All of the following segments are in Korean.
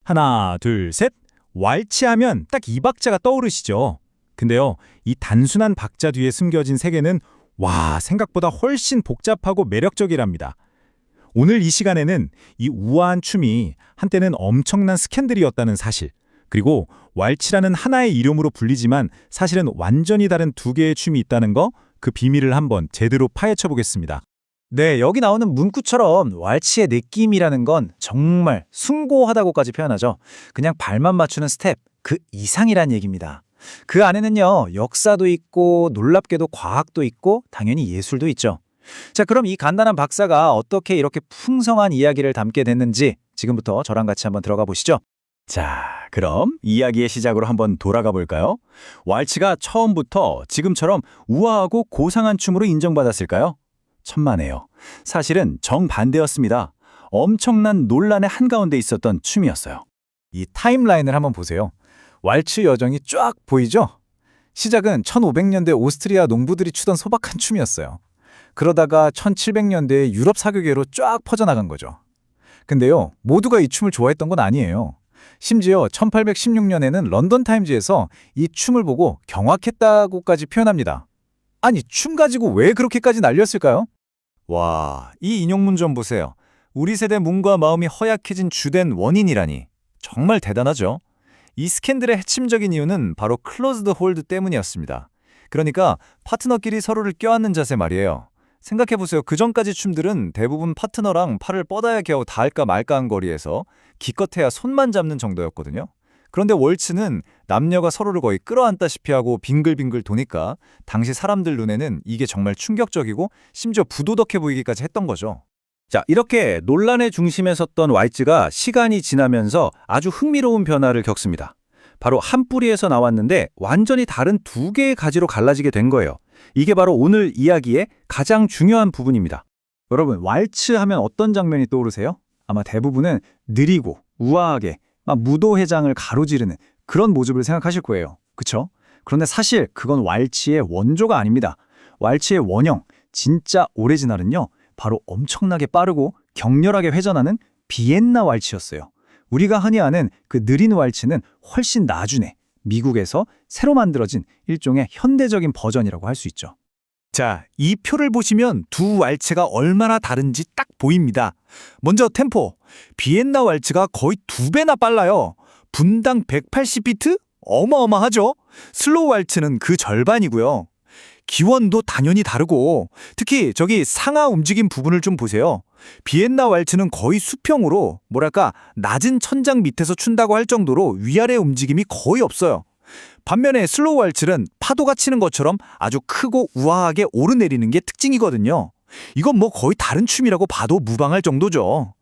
하나, 둘, 셋. 왈츠하면 딱 이 박자가 떠오르시죠? 근데요, 이 단순한 박자 뒤에 숨겨진 세계는 생각보다 훨씬 복잡하고 매력적이랍니다. 오늘 이 시간에는 이 우아한 춤이 한때는 엄청난 스캔들이었다는 사실, 그리고 왈츠라는 하나의 이름으로 불리지만 사실은 완전히 다른 두 개의 춤이 있다는 거, 그 비밀을 한번 제대로 파헤쳐 보겠습니다. 네, 여기 나오는 문구처럼 왈츠의 느낌이라는 건 정말 숭고하다고까지 표현하죠. 그냥 발만 맞추는 스텝, 그 이상이란 얘기입니다. 그 안에는요, 역사도 있고 놀랍게도 과학도 있고 당연히 예술도 있죠. 자, 그럼 이 간단한 박사가 어떻게 이렇게 풍성한 이야기를 담게 됐는지 지금부터 저랑 같이 한번 들어가 보시죠. 자, 그럼 이야기의 시작으로 한번 돌아가 볼까요? 왈츠가 처음부터 지금처럼 우아하고 고상한 춤으로 인정받았을까요? 천만에요. 사실은 정반대였습니다. 엄청난 논란의 한가운데 있었던 춤이었어요. 이 타임라인을 한번 보세요. 왈츠 여정이 쫙 보이죠? 시작은 1500년대 오스트리아 농부들이 추던 소박한 춤이었어요. 그러다가 1700년대에 유럽 사교계로 쫙 퍼져나간 거죠. 근데요, 모두가 이 춤을 좋아했던 건 아니에요. 심지어 1816년에는 런던 타임즈에서 이 춤을 보고 경악했다고까지 표현합니다. 아니, 춤 가지고 왜 그렇게까지 난리였을까요? 와, 이 인용문 좀 보세요. 우리 세대 몸과 마음이 허약해진 주된 원인이라니. 정말 대단하죠? 이 스캔들의 핵심적인 이유는 바로 클로즈드 홀드 때문이었습니다. 그러니까 파트너끼리 서로를 껴안는 자세 말이에요. 생각해보세요. 그전까지 춤들은 대부분 파트너랑 팔을 뻗어야 겨우 닿을까 말까한 거리에서 기껏해야 손만 잡는 정도였거든요. 그런데 월츠는 남녀가 서로를 거의 끌어안다시피 하고 빙글빙글 도니까 당시 사람들 눈에는 이게 정말 충격적이고 심지어 부도덕해 보이기까지 했던 거죠. 자, 이렇게 논란의 중심에 섰던 왈츠가 시간이 지나면서 아주 흥미로운 변화를 겪습니다. 바로 한 뿌리에서 나왔는데 완전히 다른 두 개의 가지로 갈라지게 된 거예요. 이게 바로 오늘 이야기의 가장 중요한 부분입니다. 여러분, 왈츠 하면 어떤 장면이 떠오르세요? 아마 대부분은 느리고 우아하게 막 무도회장을 가로지르는 그런 모습을 생각하실 거예요. 그쵸? 그런데 사실 그건 왈츠의 원조가 아닙니다. 왈츠의 원형, 진짜 오리지널은요, 바로 엄청나게 빠르고 격렬하게 회전하는 비엔나 왈츠였어요. 우리가 흔히 아는 그 느린 왈츠는 훨씬 나중에 미국에서 새로 만들어진 일종의 현대적인 버전이라고 할 수 있죠. 자, 이 표를 보시면 두 왈츠가 얼마나 다른지 딱 보입니다. 먼저 템포. 비엔나 왈츠가 거의 2배나 빨라요. 분당 180비트? 어마어마하죠? 슬로우 왈츠는 그 절반이고요. 기원도 당연히 다르고, 특히 저기 상하 움직임 부분을 좀 보세요. 비엔나 왈츠는 거의 수평으로, 낮은 천장 밑에서 춘다고 할 정도로 위아래 움직임이 거의 없어요. 반면에 슬로우 왈츠는 파도가 치는 것처럼 아주 크고 우아하게 오르내리는 게 특징이거든요. 이건 뭐 거의 다른 춤이라고 봐도 무방할 정도죠.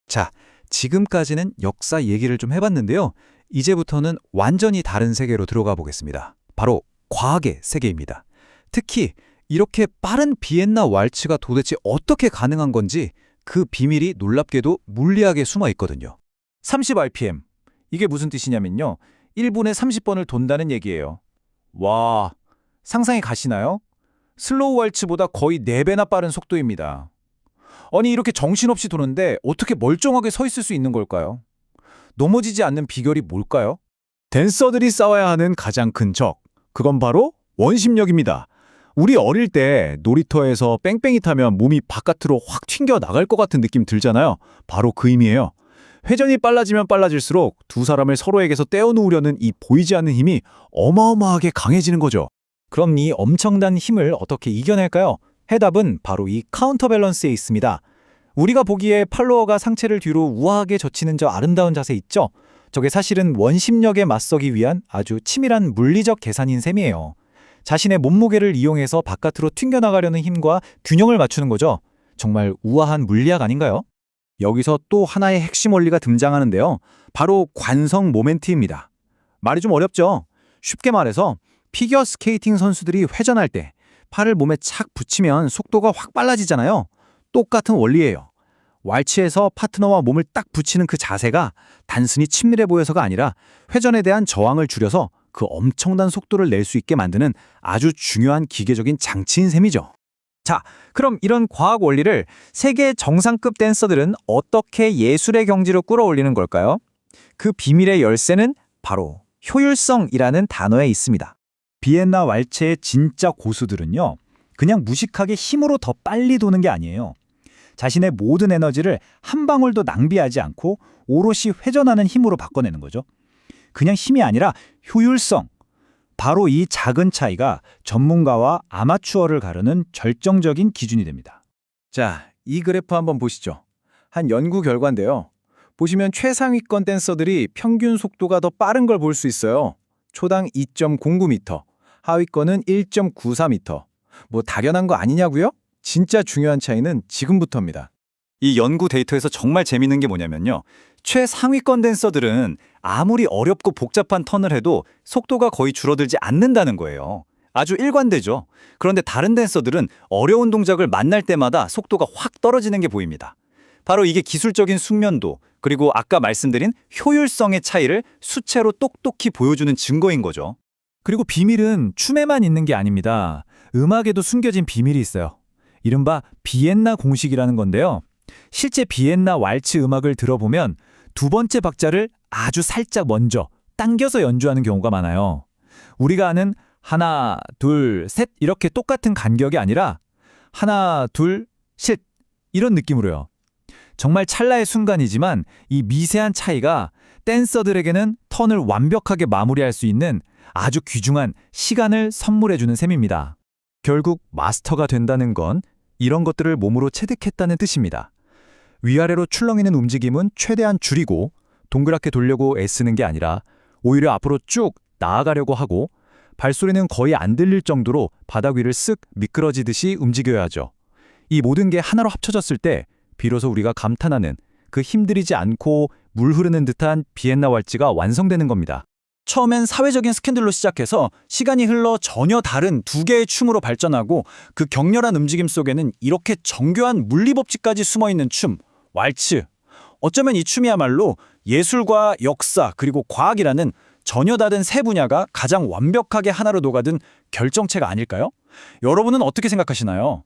자, 지금까지는 역사 얘기를 좀 해봤는데요. 이제부터는 완전히 다른 세계로 들어가 보겠습니다. 바로 과학의 세계입니다. 특히 이렇게 빠른 비엔나 왈츠가 도대체 어떻게 가능한 건지 그 비밀이 놀랍게도 물리학에 숨어 있거든요. 30rpm. 이게 무슨 뜻이냐면요. 1분에 30번을 돈다는 얘기예요. 와, 상상이 가시나요? 슬로우 왈츠보다 거의 4배나 빠른 속도입니다. 아니, 이렇게 정신없이 도는데 어떻게 멀쩡하게 서 있을 수 있는 걸까요? 넘어지지 않는 비결이 뭘까요? 댄서들이 싸워야 하는 가장 큰 적, 그건 바로 원심력입니다. 우리 어릴 때 놀이터에서 뺑뺑이 타면 몸이 바깥으로 확 튕겨 나갈 것 같은 느낌 들잖아요. 바로 그 의미예요. 회전이 빨라지면 빨라질수록 두 사람을 서로에게서 떼어놓으려는 이 보이지 않는 힘이 어마어마하게 강해지는 거죠. 그럼 이 엄청난 힘을 어떻게 이겨낼까요? 해답은 바로 이 카운터 밸런스에 있습니다. 우리가 보기에 팔로워가 상체를 뒤로 우아하게 젖히는 저 아름다운 자세 있죠? 저게 사실은 원심력에 맞서기 위한 아주 치밀한 물리적 계산인 셈이에요. 자신의 몸무게를 이용해서 바깥으로 튕겨나가려는 힘과 균형을 맞추는 거죠. 정말 우아한 물리학 아닌가요? 여기서 또 하나의 핵심 원리가 등장하는데요. 바로 관성 모멘트입니다. 말이 좀 어렵죠? 쉽게 말해서 피겨 스케이팅 선수들이 회전할 때 팔을 몸에 착 붙이면 속도가 확 빨라지잖아요. 똑같은 원리예요. 왈츠에서 파트너와 몸을 딱 붙이는 그 자세가 단순히 친밀해 보여서가 아니라 회전에 대한 저항을 줄여서 그 엄청난 속도를 낼 수 있게 만드는 아주 중요한 기계적인 장치인 셈이죠. 자, 그럼 이런 과학 원리를 세계 정상급 댄서들은 어떻게 예술의 경지로 끌어올리는 걸까요? 그 비밀의 열쇠는 바로 효율성이라는 단어에 있습니다. 비엔나 왈츠의 진짜 고수들은요, 그냥 무식하게 힘으로 더 빨리 도는 게 아니에요. 자신의 모든 에너지를 한 방울도 낭비하지 않고 오롯이 회전하는 힘으로 바꿔내는 거죠. 그냥 힘이 아니라 효율성. 바로 이 작은 차이가 전문가와 아마추어를 가르는 결정적인 기준이 됩니다. 자, 이 그래프 한번 보시죠. 한 연구 결과인데요. 보시면 최상위권 댄서들이 평균 속도가 더 빠른 걸 볼 수 있어요. 초당 2.09m, 하위권은 1.94m. 뭐 당연한 거 아니냐고요? 진짜 중요한 차이는 지금부터입니다. 이 연구 데이터에서 정말 재밌는 게 뭐냐면요. 최상위권 댄서들은 아무리 어렵고 복잡한 턴을 해도 속도가 거의 줄어들지 않는다는 거예요. 아주 일관되죠. 그런데 다른 댄서들은 어려운 동작을 만날 때마다 속도가 확 떨어지는 게 보입니다. 바로 이게 기술적인 숙련도, 그리고 아까 말씀드린 효율성의 차이를 수채로 똑똑히 보여주는 증거인 거죠. 그리고 비밀은 춤에만 있는 게 아닙니다. 음악에도 숨겨진 비밀이 있어요. 이른바 비엔나 공식이라는 건데요. 실제 비엔나 왈츠 음악을 들어보면 두 번째 박자를 아주 살짝 먼저 당겨서 연주하는 경우가 많아요. 우리가 아는 하나, 둘, 셋 이렇게 똑같은 간격이 아니라 하나, 둘, 셋 이런 느낌으로요. 정말 찰나의 순간이지만 이 미세한 차이가 댄서들에게는 턴을 완벽하게 마무리할 수 있는 아주 귀중한 시간을 선물해주는 셈입니다. 결국 마스터가 된다는 건 이런 것들을 몸으로 체득했다는 뜻입니다. 위아래로 출렁이는 움직임은 최대한 줄이고 동그랗게 돌려고 애쓰는 게 아니라 오히려 앞으로 쭉 나아가려고 하고 발소리는 거의 안 들릴 정도로 바닥 위를 쓱 미끄러지듯이 움직여야 하죠. 이 모든 게 하나로 합쳐졌을 때 비로소 우리가 감탄하는 그 힘들이지 않고 물 흐르는 듯한 비엔나 왈츠가 완성되는 겁니다. 처음엔 사회적인 스캔들로 시작해서 시간이 흘러 전혀 다른 두 개의 춤으로 발전하고 그 격렬한 움직임 속에는 이렇게 정교한 물리법칙까지 숨어있는 춤, 왈츠. 어쩌면 이 춤이야말로 예술과 역사 그리고 과학이라는 전혀 다른 세 분야가 가장 완벽하게 하나로 녹아든 결정체가 아닐까요? 여러분은 어떻게 생각하시나요?